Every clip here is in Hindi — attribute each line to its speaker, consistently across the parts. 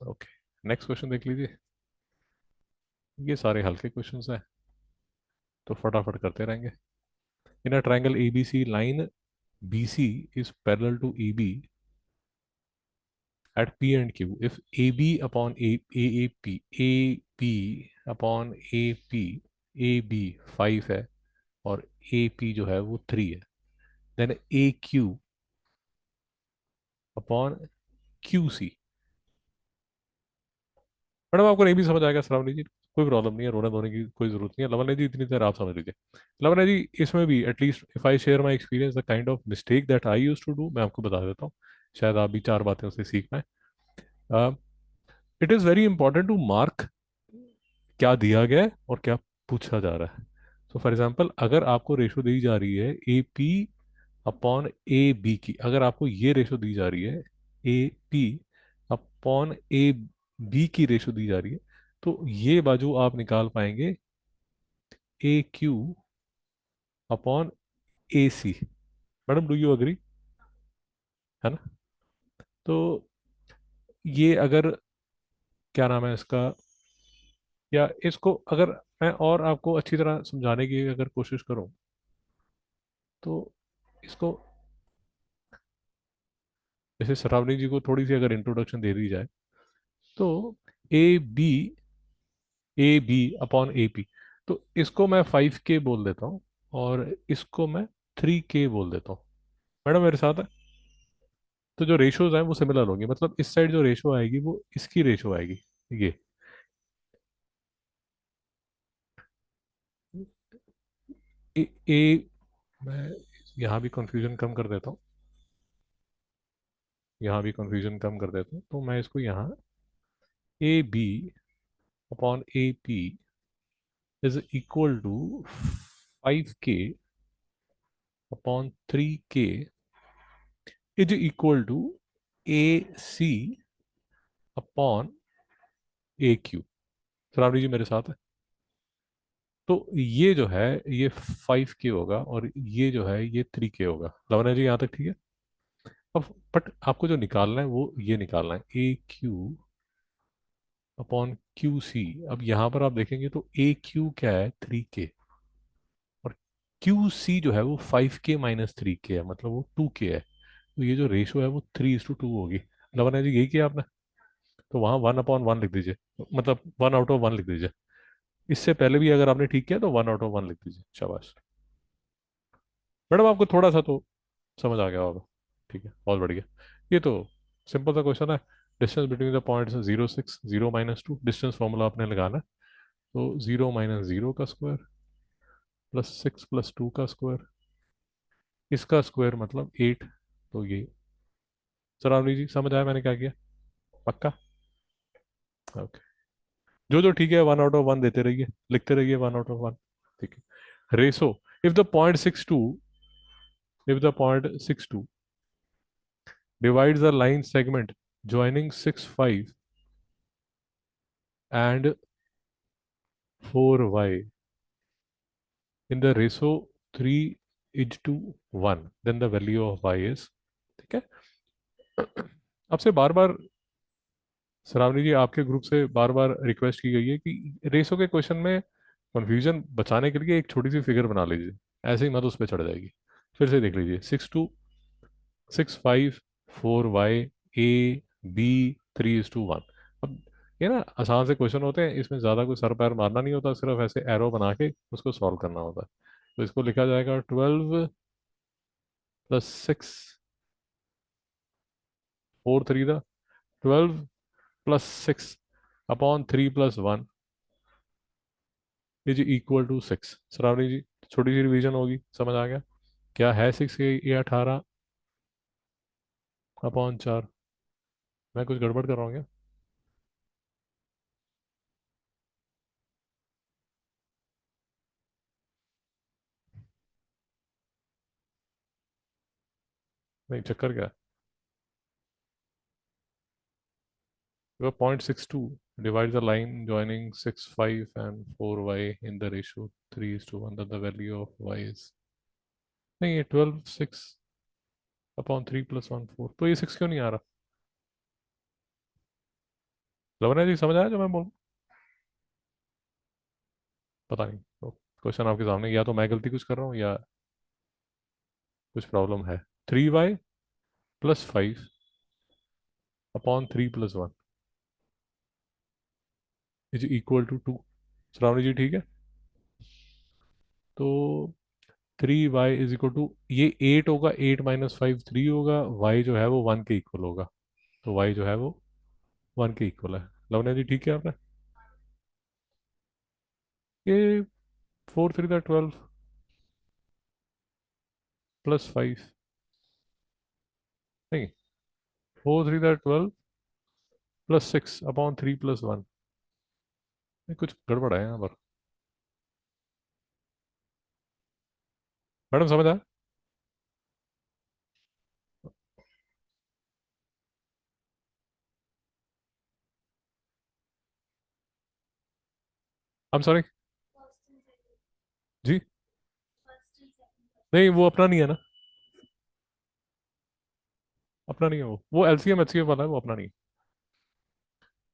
Speaker 1: ओके, नेक्स्ट क्वेश्चन देख लीजिए। ये सारे हल्के क्वेश्चंस हैं, तो फटाफट करते रहेंगे। In a triangle ABC, line BC is parallel to EB at P and Q. If AB upon AAP, AB upon AP, AB 5 है और AP जो है वो 3 है, then AQ upon QC। Madam आपको नहीं भी समझ आएगा श्रावणी जी, कोई प्रॉब्लम नहीं है, रोने धोने की कोई जरूरत नहीं है। लवन्या जी इतनी देर आप समझ लीजिए। लवन्या जी इसमें भी at least if I share my experience, the kind of mistake that I use to do, मैं आपको बता देता हूँ, शायद आप भी चार बातें उससे सीख पाए। It is very important to mark क्या दिया गया है और क्या पूछा जा रहा है। सो फॉर एग्जाम्पल, अगर आपको रेशो दी जा रही है AP अपॉन AB की, अगर आपको ये रेशो दी जा रही है AP अपॉन AB की रेशो दी जा रही है, तो ये बाजू आप निकाल पाएंगे AQ upon AC। Madam do you agree? है ना? तो ये अगर, क्या नाम है इसका, या इसको अगर मैं और आपको अच्छी तरह समझाने की अगर कोशिश करूं, तो इसको, जैसे सरावनी जी को थोड़ी सी अगर इंट्रोडक्शन दे दी जाए, तो ए बी अपॉन AP, तो इसको मैं 5K बोल देता हूँ और इसको मैं 3K बोल देता हूँ। मैडम मेरे साथ है? तो जो रेशोज हैं वो सिमिलर होंगे, मतलब इस साइड जो रेशो आएगी वो इसकी रेशो आएगी, ये ए। मैं यहाँ भी कंफ्यूजन कम कर देता हूँ, यहाँ भी कंफ्यूजन कम कर देता हूँ, तो मैं इसको यहाँ AB upon AP is equal to 5K upon 3K is equal to AC upon AQ। Shravani ji मेरे साथ है? तो ये जो है ये 5K होगा और ये जो है ये 3K होगा। लवना जी यहाँ तक ठीक है? अब बट आपको जो निकालना है वो ये निकालना है AQ अपॉन QC। अब यहाँ पर आप देखेंगे तो AQ क्या है, 3K, और QC जो है वो 5K माइनस 3K है, मतलब वो 2K है। तो ये जो रेशो है वो 3:2 होगी। लवना जी यही किया आपने? तो वहाँ 1/1 लिख दीजिए, मतलब 1/1 लिख दीजिए। इससे पहले भी अगर आपने ठीक किया तो 1/1 लिख दीजिए, शाबाश। मैडम आपको थोड़ा सा तो समझ आ गया होगा, ठीक है, बहुत बढ़िया। ये तो सिंपल सा क्वेश्चन है। Distance between the points 0 6 0 - 2, distance formula आपने लगाना है। तो 0 - 0 का स्क्वायर प्लस 6 + 2 का स्क्वायर, इसका स्क्वायर मतलब 8। तो ये, सरावली जी समझ आया मैंने क्या किया? पक्का? ओके। जो जो ठीक है 1/1 देते रहिए, लिखते रहिए 1/1। ठीक है। Ratio, if the point 6 2, if the point 6 2 divides the line segment joining 6 5 and 4y in the ratio 3:1, then the value of y is, ठीक है। आपसे बार बार, श्रावणी जी आपके ग्रुप से बार बार रिक्वेस्ट की गई है कि रेसो के क्वेश्चन में कंफ्यूजन बचाने के लिए एक छोटी सी फिगर बना लीजिए, ऐसे ही मत उस पर चढ़ जाएगी। फिर से देख लीजिए, 6 2 6 5 4y A B 3:1। अब ये ना आसान से क्वेश्चन होते हैं, इसमें ज़्यादा कोई सर पैर मारना नहीं होता, सिर्फ ऐसे एरो बना के उसको सॉल्व करना होता है। तो इसको लिखा जाएगा 12 + 6, 4 3 the 12 + 6 upon 3 + 1 is equal to 6। Shravani ji छोटी सी रिवीजन होगी, समझ आ गया? क्या है 6 ये 18/4। मैं कुछ गड़बड़ कर रहा हूँ क्या? नहीं, चक्कर क्या है? 0.62 divide the line joining 6 5 and 4y in the ratio 3:1, that the value of y is, नहीं ये 12 6 अपॉन 3 + 1 4, तो ये 6 क्यों नहीं आ रहा? लवण्या जी समझ आया जो मैं बोल? पता नहीं, तो क्वेश्चन आपके सामने, या तो मैं गलती कुछ कर रहा हूँ या कुछ प्रॉब्लम है। 3y + 5 upon 3 + 1 is equal to 2। Shravani ji ठीक है? तो 3y = ये 8 होगा, 8 - 5 3 होगा, y जो है वो 1 के इक्वल होगा। तो y जो है वो 1 के इक्वल है। लवण्या जी ठीक है आपने? ये 4 3 12 +5, नहीं, 4 3 12 +6 अपॉन 3 + 1। कुछ गड़बड़ है यहाँ पर। मैडम समझ आया? आई एम सॉरी जी। नहीं वो अपना नहीं है ना, अपना नहीं है वो एलसीएम एचसीएफ वाला है, वो अपना नहीं है।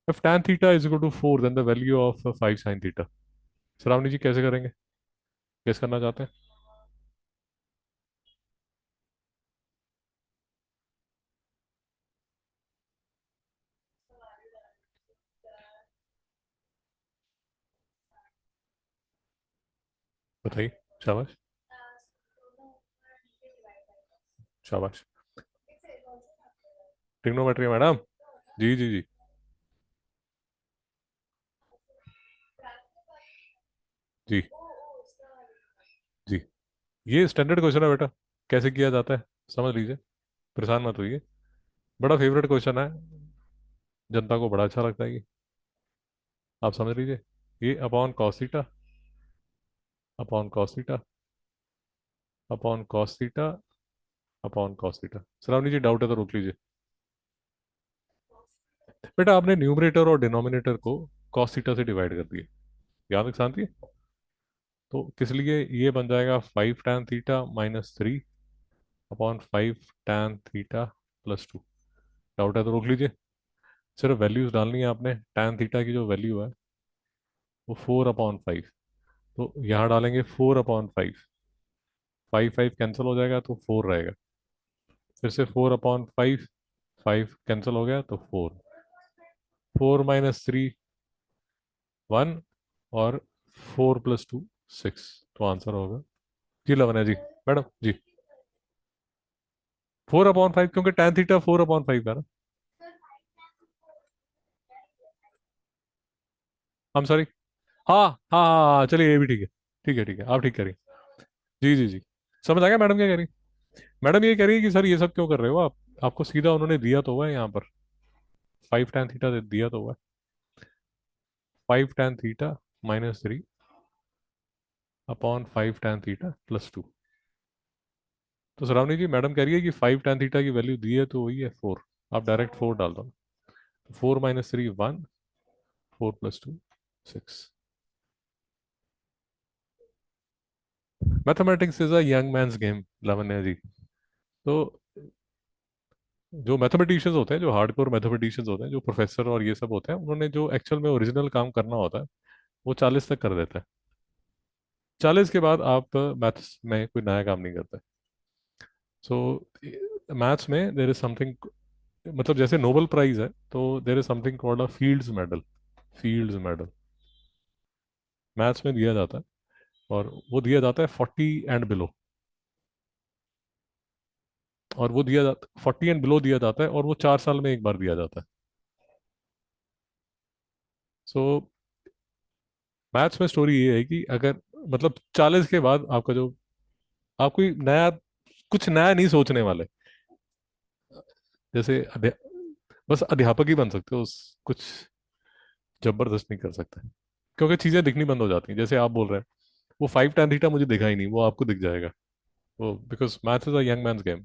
Speaker 1: If tan theta is equal to 4 then the value of 5 sin theta. Shravani ji कैसे करेंगे? कैसे करना चाहते हैं? बताइए। शाबाश, शाबाश। Trigonometry madam. जी जी जी। जी जी। ये स्टैंडर्ड क्वेश्चन है बेटा, कैसे किया जाता है समझ लीजिए, परेशान मत होइए। बड़ा फेवरेट क्वेश्चन है, जनता को बड़ा अच्छा लगता है ये। आप समझ लीजिए, ये upon cos theta, upon cos theta, upon cos theta, upon cos theta. Shravani ji doubt है तो रोक लीजिए। बेटा आपने न्यूमरेटर और डिनोमिनेटर को कॉस थीटा से डिवाइड कर दिया, याद है शांति? तो किस लिए ये बन जाएगा 5 tan θ - 3 अपॉन 5 tan θ + 2। डाउट है तो रोक लीजिए। सिर्फ वैल्यूज डालनी है आपने, tan थीटा की जो वैल्यू है वो 4/5। तो यहाँ डालेंगे 4/5, 5 5 कैंसिल हो जाएगा तो 4 रहेगा। फिर से 4/5, 5 कैंसिल हो गया तो 4, 4 - 3 1, और 4 + 2 6। तो आंसर होगा जी लवन है जी। मैडम जी, 4/5 क्योंकि tan थीटा 4/5 है ना। हम सॉरी। हाँ हाँ हाँ हाँ, चलिए ये भी ठीक है, ठीक है ठीक है, आप ठीक करिए। जी जी जी। समझ आ गया मैडम क्या कह रही? मैडम ये कह रही है कि सर ये सब क्यों कर रहे हो आप? आपको सीधा उन्होंने दिया तो हुआ है यहाँ पर, 5 tan θ दिया तो हुआ है। 5 tan θ - 3 अपॉन 5 tan θ + 2। तो सरावनी जी मैडम कह रही है कि 5 tan θ की वैल्यू दी है तो वही है 4। आप डायरेक्ट 4 डाल दो। 4 - 3 1, 4 + 2 6। Mathematics is a young man's game Lavanya ji. तो जो मैथमेटिशियंस होते हैं, जो हार्डकोर मैथमेटिशियंस होते हैं, जो प्रोफेसर और ये सब होते हैं, उन्होंने जो एक्चुअल में ओरिजिनल काम करना होता है वो 40 तक कर देते हैं। 40 के बाद आप मैथ्स में कोई नया काम नहीं करते। सो मैथ्स में देर इज समथिंग, मतलब जैसे नोबेल प्राइज है तो there is something called a fields medal. Fields medal maths में दिया जाता है, और वो दिया जाता है 40 एंड बिलो। और वो दिया जाता 40 एंड बिलो दिया जाता है, और वो 4 साल में एक बार दिया जाता है। सो मैथ्स में स्टोरी ये है कि अगर, मतलब 40 के बाद आपका जो, आप कोई नया, कुछ नया नहीं सोचने वाले। जैसे बस अध्यापक ही बन सकते हो, कुछ जबरदस्त नहीं कर सकते, क्योंकि चीजें दिखनी बंद हो जाती हैं। जैसे आप बोल रहे हैं, वो 5 tan θ मुझे दिखा ही नहीं, वो आपको दिख जाएगा। वो because maths is a young man's game.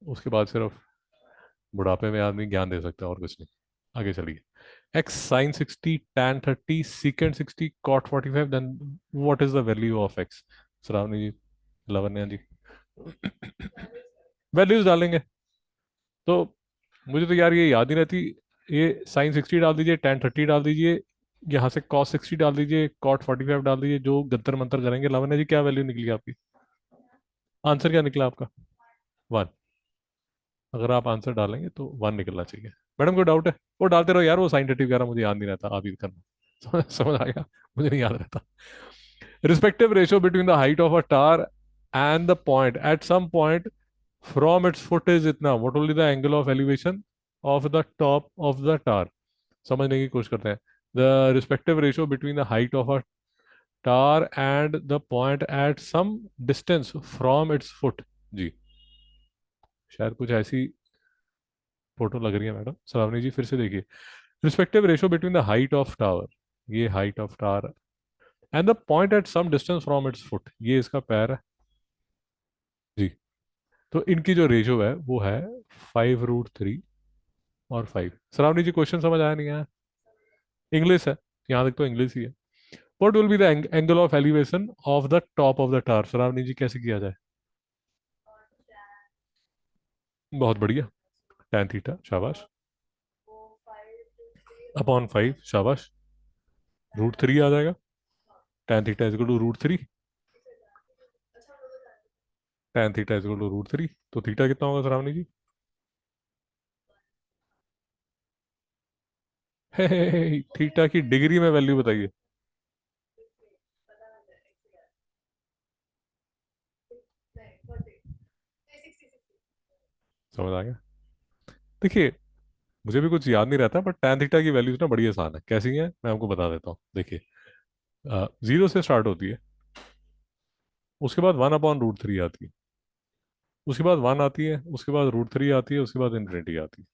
Speaker 1: उसके बाद सिर्फ बुढ़ापे में आदमी ज्ञान दे सकता है और कुछ नहीं। आगे चलिए। x sin 60 tan 30 sec 60 cot 45, then what is the value of x? Shravani ji, Lavanya ji. Values डालेंगे तो मुझे तो यार ये याद ही रहती। ये साइन 60 डाल दीजिए, टेन 30 डाल दीजिए, यहाँ से कॉस 60 डाल दीजिए, कॉट 45 डाल दीजिए, जो गंतर मंतर करेंगे। लावण्य जी क्या वैल्यू निकली आपकी? आंसर क्या निकला आपका? वन। अगर आप आंसर डालेंगे तो वन निकलना चाहिए। मैडम कोई डाउट है? वो डालते रहो यार, वो साइन 30 वगैरह मुझे याद नहीं रहता, आप ही करना। समझ आ गया? मुझे नहीं याद रहता। Respective ratio between the height of a tower and the point at some point from its foot is इतना, what will be the angle of elevation of the top of the tower? समझने की कोशिश करते हैं। The respective ratio between the height of a tower and the point at some distance from its foot। जी, शायद कुछ ऐसी फोटो लग रही है मैडम। सरावनी जी फिर से देखिए। Respective ratio between the height of tower, ये height of tower, and the point at some distance from its foot, ये इसका पैर है। जी, तो इनकी जो रेशियो है वो है 5√3 और 5। सरावनी जी क्वेश्चन समझ आया नहीं आया? इंग्लिश है, यहाँ तक तो इंग्लिश ही है। What will be the angle of elevation of the top of the tower? Saravani ji कैसे किया जाए? बहुत बढ़िया, tan थीटा, शाबाश। अपॉन 5, शाबाश। √3 आ जाएगा। tan theta is equal to √3। tan theta is equal to √3, तो थीटा कितना होगा सरावनी जी? थीटा की डिग्री में वैल्यू बताइए। समझ आ गया? देखिए, मुझे भी कुछ याद नहीं रहता, बट tan थीटा की वैल्यूज ना बड़ी आसान है। कैसी है मैं आपको बता देता हूँ, देखिए। जीरो से स्टार्ट होती है, उसके बाद 1/√3 आती है, उसके बाद 1 आती है, उसके बाद √3 आती है, उसके बाद इन्फिनिटी आती है।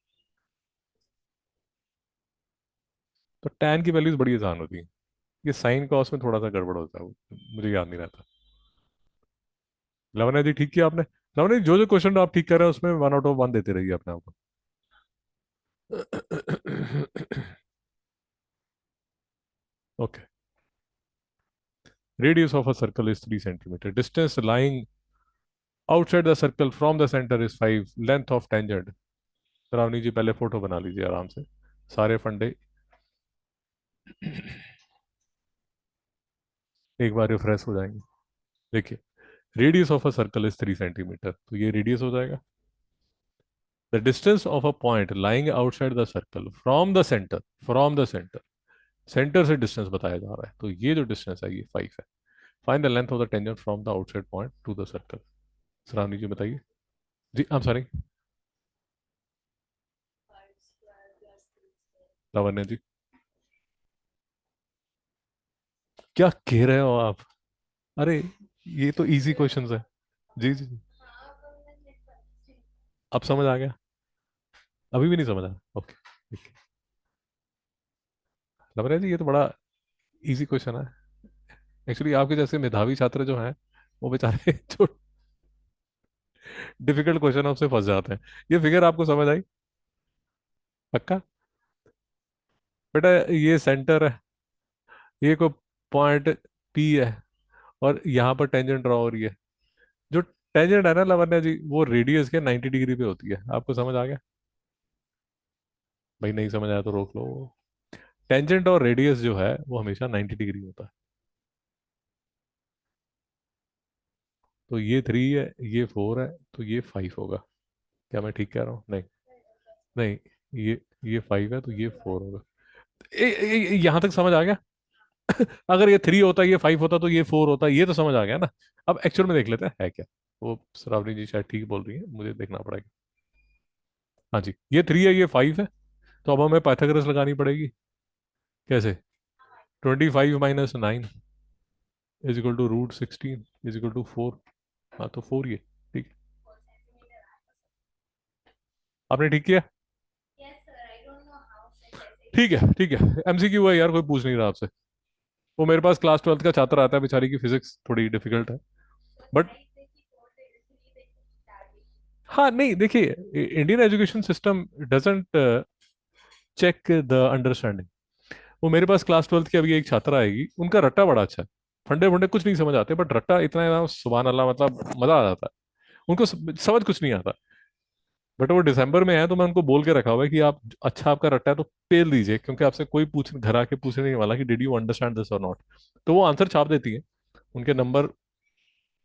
Speaker 1: तो tan की वैल्यूज बड़ी आसान होती है। ये साइन कॉस में थोड़ा सा गड़बड़ होता है, वो मुझे याद नहीं रहता। लवन्या जी ठीक किया आपने। लवन्या जी, जो जो क्वेश्चन आप ठीक कर रहे हैं उसमें 1/1 देते रहिए अपने आप को। Okay. Radius of a circle is 3 centimeter. Distance lying outside the circle from the center is 5. Length of tangent। Rawani जी पहले फोटो बना लीजिए आराम से, सारे फंडे एक बार रिफ्रेश हो जाएंगे। देखिए, radius of a circle is 3 centimetre, तो ये रेडियस हो जाएगा। The distance of a point lying outside the circle from the centre, centre से डिस्टेंस बताया जा रहा है, तो ये जो डिस्टेंस है ये 5 है। Find the length of the tangent from the outside point to the circle. Ravani ji बताइए। जी, आई एम सॉरी, लावण्य जी क्या कह रहे हो आप? अरे, ये तो इजी क्वेश्चंस है। जी जी जी। अब समझ आ गया? अभी भी नहीं समझ आया? ओके, ठीक है। लग जी ये तो बड़ा इजी क्वेश्चन है। एक्चुअली आपके जैसे मेधावी छात्र जो हैं, वो बेचारे जो डिफिकल्ट क्वेश्चन है उससे फंस जाते हैं। ये फिगर आपको समझ आई? पक्का? बेटा, ये सेंटर है, ये कोई पॉइंट पी है, और यहाँ पर टेंजेंट ड्रॉ हो रही है। जो टेंजेंट है ना लावण्या जी, वो रेडियस के 90 डिग्री पे होती है। आपको समझ आ गया? भाई नहीं समझ आया तो रोक लो। टेंजेंट और रेडियस जो है वो हमेशा 90 डिग्री होता है। तो ये 3 है, ये 4 है, तो ये 5 होगा। क्या मैं ठीक कह रहा हूँ? नहीं, नहीं, ये 5 है तो ये 4 होगा। यहाँ तक समझ आ गया? अगर ये 3 होता, ये 5 होता, तो ये 4 होता, ये तो समझ आ गया ना। अब एक्चुअल में देख लेते हैं है क्या। वो श्रावणी जी शायद ठीक बोल रही है, मुझे देखना पड़ेगा। हाँ जी, ये 3 है, ये 5 है, तो अब हमें पाइथागोरस लगानी पड़ेगी। कैसे? 25 - 9 is equal to √16 is equal to 4। हाँ, तो 4 ये ठीक है। आपने ठीक किया? ठीक है, ठीक है। MCQ है यार, कोई पूछ नहीं रहा आपसे। वो मेरे पास क्लास 12th का छात्र आता है, बेचारी की फिजिक्स थोड़ी डिफिकल्ट है, बट हाँ नहीं, देखिए, Indian education system doesn't check the understanding. वो मेरे पास क्लास 12th की अभी एक छात्रा आएगी, उनका रट्टा बड़ा अच्छा है। फंडे फंडे कुछ नहीं समझ आते, बट रट्टा इतना है ना, सुभान अल्लाह, मतलब मजा आ जाता है। उनको समझ कुछ नहीं आता। बट वो दिसंबर में है, तो मैं उनको बोल के रखा हुआ है कि आप, अच्छा आपका रट्टा है तो पेल दीजिए, क्योंकि आपसे कोई पूछ घर आके पूछने नहीं वाला कि डिड यू अंडरस्टैंड दिस और नॉट। तो वो आंसर छाप देती है, उनके नंबर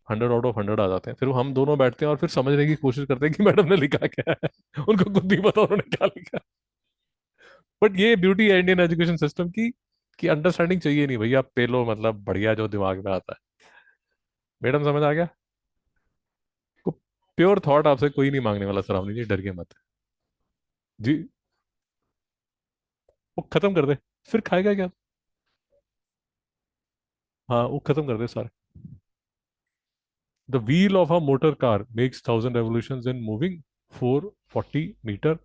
Speaker 1: 100 आउट ऑफ 100 आ जाते हैं। फिर वो हम दोनों बैठते हैं और फिर समझने की कोशिश करते हैं कि मैडम ने लिखा क्या है। उनको खुद नहीं पता उन्होंने क्या लिखा। बट ये ब्यूटी है इंडियन एजुकेशन सिस्टम की, कि अंडरस्टैंडिंग चाहिए नहीं भैया, आप पेलो, मतलब बढ़िया जो दिमाग में आता है। मैडम समझ आ गया? को प्योर थॉट आपसे कोई नहीं मांगने वाला सरावनी जी, डर के मत। जी, वो खत्म कर दे, फिर खाएगा क्या? हाँ, वो खत्म कर दे सारे। The wheel of a motor car makes 1000 revolutions in moving 440 metre.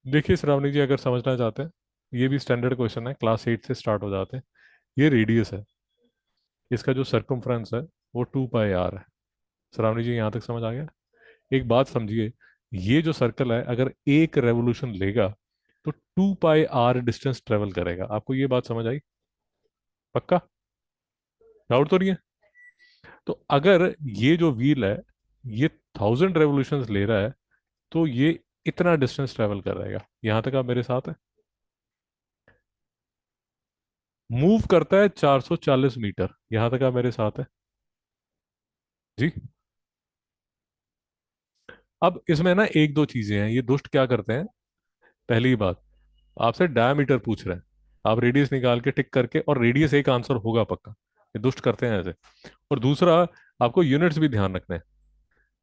Speaker 1: देखिए श्रावणी जी, अगर समझना चाहते हैं, ये भी स्टैंडर्ड क्वेश्चन है, क्लास 8 से स्टार्ट हो जाते हैं। ये रेडियस है, इसका जो सर्कमफ्रेंस है वो 2 पाई आर है। श्रावणी जी यहाँ तक समझ आ गया? एक बात समझिए, ये जो सर्कल है अगर एक रेवोल्यूशन लेगा तो 2 पाई आर डिस्टेंस ट्रेवल करेगा। आपको ये बात समझ आई? पक्का? डाउट तो नहीं है? तो अगर ये जो व्हील है ये 1000 रेवोल्यूशन ले रहा है, तो ये इतना डिस्टेंस ट्रेवल करेगा। यहां तक आप मेरे साथ है? मूव करता है 440 मीटर। यहां तक आप मेरे साथ है? जी। अब इसमें ना एक दो चीजें हैं, ये दुष्ट क्या करते हैं। पहली बात, आपसे डायमीटर पूछ रहे हैं, आप रेडियस निकाल के टिक करके, और रेडियस एक आंसर होगा पक्का। ये दुष्ट करते हैं ऐसे। और दूसरा, आपको यूनिट्स भी ध्यान रखने हैं।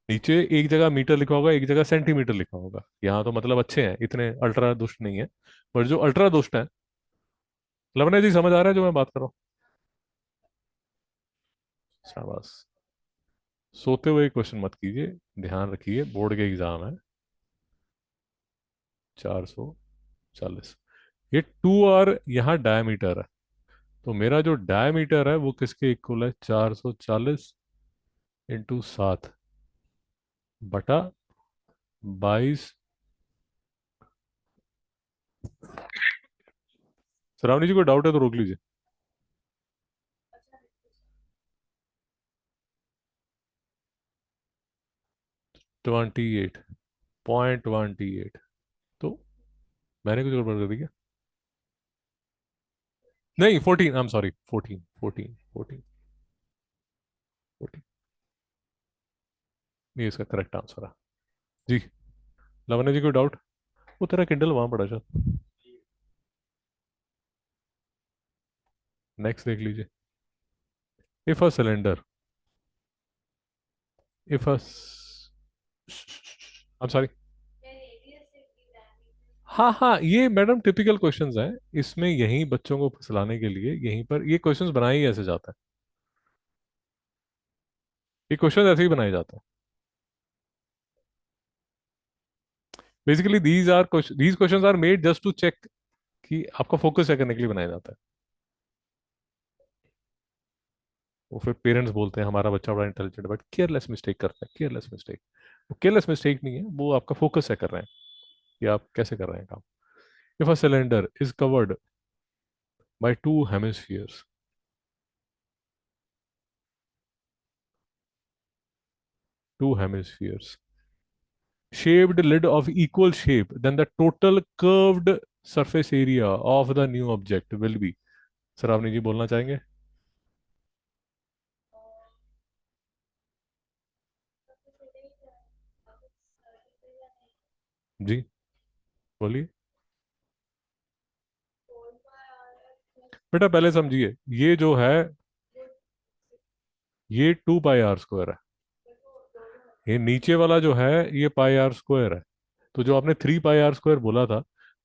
Speaker 1: नीचे एक जगह मीटर लिखा होगा, एक जगह सेंटीमीटर लिखा होगा। यहाँ तो मतलब अच्छे हैं, इतने अल्ट्रा दुष्ट नहीं है। पर जो अल्ट्रा दुष्ट है, लवने जी समझ आ रहा है जो मैं बात कर रहा हूँ? शाबाश। सोते हुए क्वेश्चन मत कीजिए, ध्यान रखिए, बोर्ड के एग्जाम है। 440। ये 2 आर यहाँ डायमीटर है, तो मेरा जो डायमीटर है वो किसके इक्वल है? 440 × 7 बटा 22। सरावनी जी को डाउट है तो रोक लीजिए। 28.28। तो मैंने कुछ गड़बड़ कर दी क्या? नहीं, 14, आई एम सॉरी, 14, 14, 14, 14। ये इसका करेक्ट आंसर है। जी। लवन्य जी कोई डाउट? वो तेरा किंडल वहां पड़ा शायद। नेक्स्ट देख लीजिए। If a cylinder, if a, I am sorry. हाँ हाँ, ये मैडम टिपिकल क्वेश्चंस हैं। इसमें यही बच्चों को फंसलाने के लिए यहीं पर ये क्वेश्चंस बनाए ही ऐसे जाता है। ये क्वेश्चंस ऐसे ही बनाए जाते हैं। Basically these questions are made just to check कि आपका फोकस है करने के लिए बनाया जाता है। वो फिर पेरेंट्स बोलते हैं हमारा बच्चा बड़ा इंटेलिजेंट, बट केयरलेस मिस्टेक करता है, केयरलेस मिस्टेक। वो केयरलेस मिस्टेक नहीं है, वो आपका फोकस है कर रहे हैं कि आप कैसे कर रहे हैं काम। If a cylinder is covered by two hemispheres, to hemispheres, shaped lid of equal shape, then the total curved surface area of the new object will be। सरावनी जी बोलना चाहेंगे? जी, बोलिए। बेटा पहले समझिए, ये जो है ये 2 पाई आर स्क्वायर है। ये नीचे वाला जो है ये पाई आर स्क्वायर है। तो जो आपने 3 पाई आर स्क्वायर बोला था,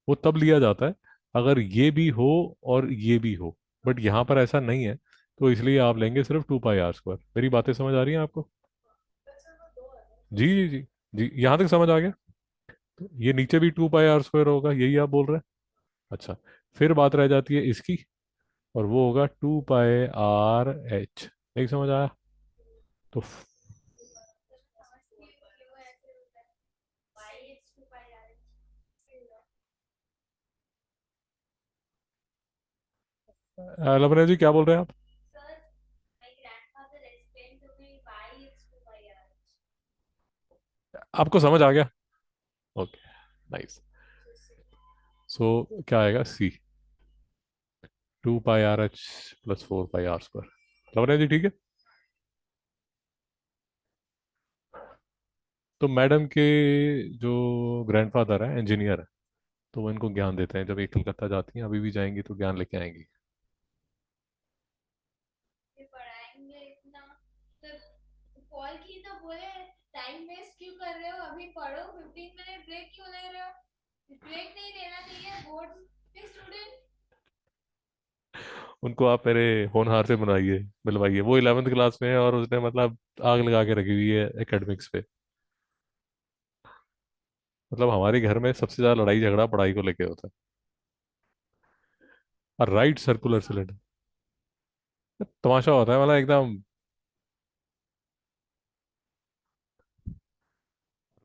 Speaker 1: वो तब लिया जाता है अगर ये भी हो और ये भी हो। बट यहाँ पर ऐसा नहीं है, तो इसलिए आप लेंगे सिर्फ 2 पाई आर स्क्वायर। मेरी बातें समझ आ रही हैं आपको? जी जी जी। जी, यहाँ तक समझ आ गया? तो ये नीचे भी 2 पाई आर स्क्वायर होगा, यही आप बोल रहे हैं? अच्छा, फिर बात रह जाती है इसकी, और वो होगा 2 पाई आर एच। नहीं समझ आया? तो लवने जी क्या बोल रहे हैं आप? आपको समझ आ गया? Okay, nice. सो क्या आएगा? सी 2 π r h प्लस 4 π r²। लग रहा है जी, ठीक है। तो मैडम के जो ग्रैंडफादर है इंजीनियर है, तो वो इनको ज्ञान देते हैं। जब ये कलकत्ता जाती हैं, अभी भी जाएंगी तो ज्ञान लेके आएंगी।
Speaker 2: ये पढ़ाएंगे इतना, तो कॉल की तो बोले टाइम वेस्ट क्यों कर रहे हो, अभी पढ़ो, 15 मिनट ब्रेक क्यों ले रहे हो, ब्रेक नहीं लेना चाहिए बोर्ड के स्टूडेंट।
Speaker 1: उनको आप मेरे होनहार से बुलाइए, मिलवाइए। वो 11th क्लास में है और उसने मतलब आग लगा के रखी हुई है एकेडमिक्स पे। मतलब हमारे घर में सबसे ज्यादा लड़ाई झगड़ा पढ़ाई को लेके होता है। राइट सर्कुलर सिलेंडर, तमाशा होता है मतलब एकदम।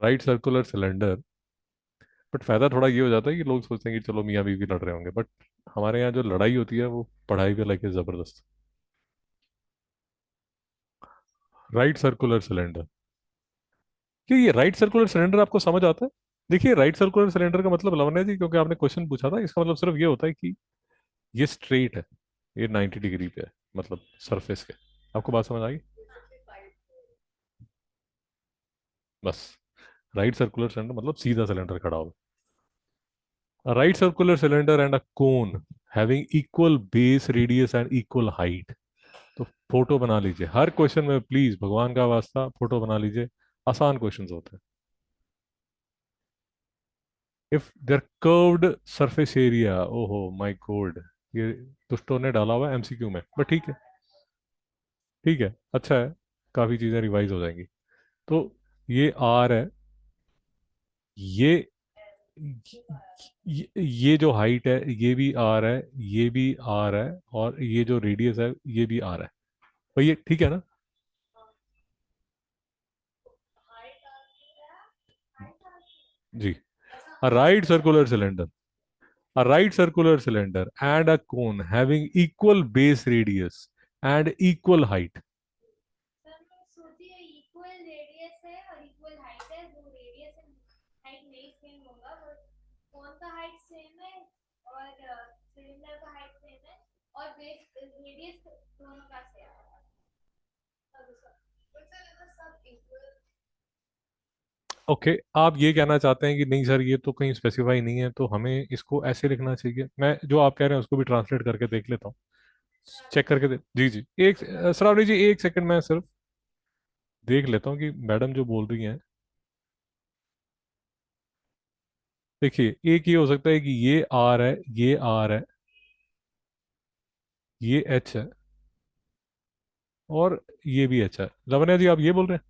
Speaker 1: Right circular cylinder. बट फायदा थोड़ा ये हो जाता है कि लोग सोचते हैं कि चलो मियाँ बीवी लड़ रहे होंगे, बट हमारे यहाँ जो लड़ाई होती है वो पढ़ाई को लेके जबरदस्त। Right circular cylinder. क्या ये राइट सर्कुलर सिलेंडर आपको समझ आता है? देखिए, राइट सर्कुलर सिलेंडर का मतलब लवण्य जी, क्योंकि आपने क्वेश्चन पूछा था, इसका मतलब सिर्फ ये होता है कि ये स्ट्रेट है, ये 90 डिग्री पे है, मतलब सरफेस के। आपको बात समझ आ गई? बस। राइट सर्कुलर सिलेंडर मतलब सीधा सिलेंडर खड़ा हो। A right circular cylinder and a cone having equal base radius and equal height। तो फोटो बना लीजिए हर क्वेश्चन में, प्लीज भगवान का वास्ता फोटो बना लीजिए। आसान क्वेश्चंस होते हैं। If there curved surface area, ओहो माय गॉड, ये दुष्टों ने डाला हुआ एमसीक्यू में, बट ठीक है। ठीक है, अच्छा है। काफी चीजें रिवाइज हो जाएंगी। तो ये आर है, ये ये जो हाइट है ये भी आर है, ये भी आर है, और ये जो रेडियस है ये भी आर है। तो ये ठीक है ना? जी। A right circular cylinder, a right circular cylinder and a cone having equal base radius and equal height।
Speaker 2: Sir मैं सोचिए इक्वल रेडियस है और इक्वल हाइट है, जो रेडियस एंड हाइट नहीं सेम होगा, वो कौन सा हाइट सेम है और सिलेंडर का हाइट सेम है और बेस रेडियस दोनों का सेम है। सब इक्वल।
Speaker 1: ओके, आप ये कहना चाहते हैं कि नहीं सर, ये तो कहीं स्पेसिफाई नहीं है, तो हमें इसको ऐसे लिखना चाहिए। मैं जो आप कह रहे हैं उसको भी ट्रांसलेट करके देख लेता हूँ। चेक करके दे, जी जी, एक श्रावणी जी, एक सेकंड मैं सिर्फ देख लेता हूँ कि मैडम जो बोल रही हैं। देखिए, एक ये हो सकता है कि ये आर है, ये आर है, ये एच है, और ये भी एच है। लावण्या जी, आप ये बोल रहे हैं?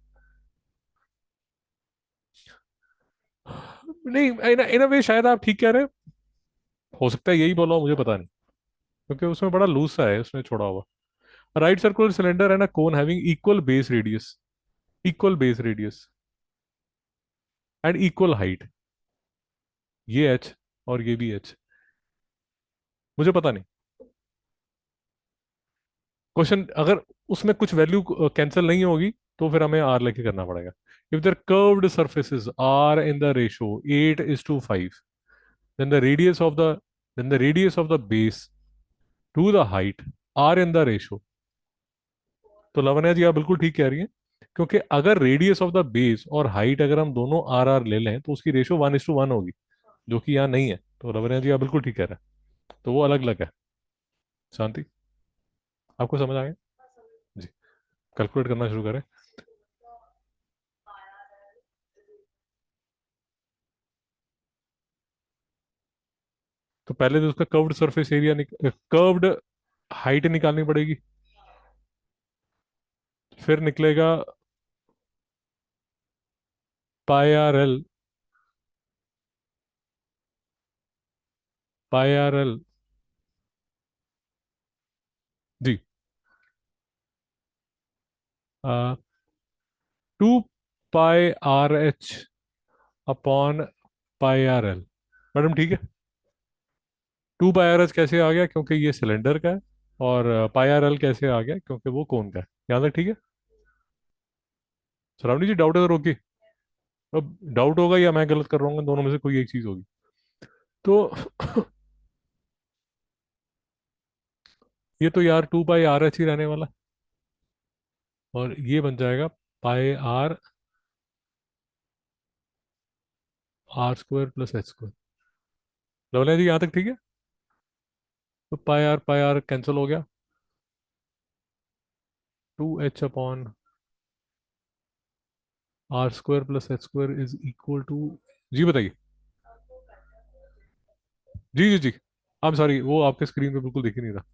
Speaker 1: नहीं, इन वे शायद आप ठीक कह रहे हैं। हो सकता है यही बोला हो, मुझे पता नहीं, क्योंकि उसमें बड़ा लूज सा है उसमें छोड़ा हुआ। Right circular cylinder and a cone having equal base radius, equal base radius and equal height, ये एच और ये भी एच। मुझे पता नहीं। क्वेश्चन अगर उसमें कुछ वैल्यू कैंसिल नहीं होगी तो फिर हमें आर लेके करना पड़ेगा। If there curved surfaces are in the ratio 8:5, then the radius of the then the radius of the base to the height are in the ratio। तो लवण्या जी, आप बिल्कुल ठीक कह रही हैं, क्योंकि अगर रेडियस ऑफ द बेस और हाइट अगर हम दोनों आर आर ले लें तो उसकी रेशियो 1:1 होगी, जो कि यहाँ नहीं है। तो लवण्या जी, आप बिल्कुल ठीक कह रहे हैं, तो वो अलग अलग है। शांति, आपको समझ आ गया? जी। कैलकुलेट करना शुरू करें। तो पहले तो उसका curved surface area, curved height निकालनी पड़ेगी। फिर निकलेगा पाई आर एल, पाई आर एल। जी। 2 π r h upon pi R L. Madam ठीक है। 2 π r h कैसे आ गया? क्योंकि ये सिलेंडर का है। और पाई आर एल कैसे आ गया? क्योंकि वो कोन का है। यहाँ तक ठीक है? सराउंडी जी, डाउट है तो रोकी। अब डाउट होगा या मैं गलत कर रहा हूँ, दोनों में से कोई एक चीज होगी। तो ये तो यार 2 पाई आर एच ही रहने वाला, और ये बन जाएगा pi r square plus H square. Lavliya ji यहाँ तक ठीक है? तो पाई आर कैंसिल हो गया, 2h upon are square plus H square is equal to, जी बताइए। जी जी जी। आई एम सॉरी, वो आपके स्क्रीन पे बिल्कुल दिख ही नहीं रहा।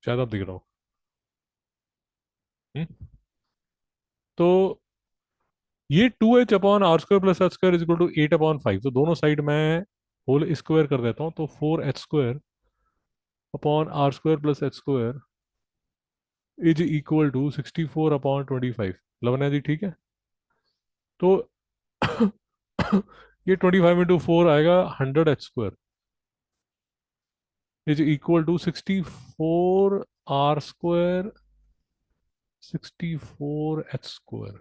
Speaker 1: शायद आप दिख रहा हो। हम्म? तो ये 2h upon are square plus H square is equal to 8/5, तो दोनों साइड मैं होल स्क्वायर कर देता हूँ, तो 4h square upon are square plus H square is equal to 64/25। Lavanya ji ठीक है? तो ये 25 × 4 आएगा 100h square is equal to 64 r square 64 h square.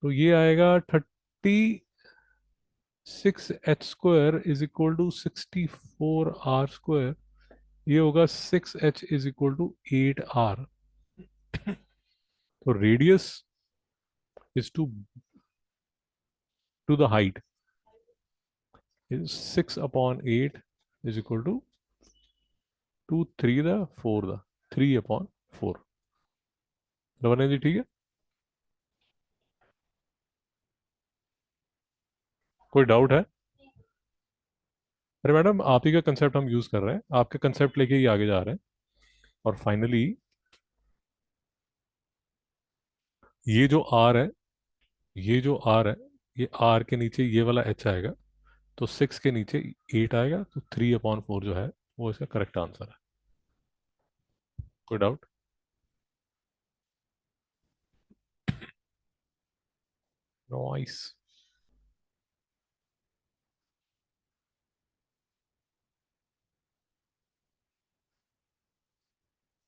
Speaker 1: तो ये आएगा 36h square is equal to 64 r square. ये होगा 6h is equal to 8 r. तो radius is to the height is 6/8 is equal to 2 3 the 4 the 3/4। रवन्या जी ठीक है? कोई डाउट है? अरे मैडम, आप ही का कंसेप्ट हम यूज कर रहे हैं, आपके कंसेप्ट लेके ही आगे जा रहे हैं। और फाइनली ये जो आर है, ये जो आर है, ये आर के नीचे ये वाला एच आएगा, तो 6 के नीचे 8 आएगा, तो 3/4 जो है वो इसका करेक्ट आंसर है। कोई डाउट? नाइस।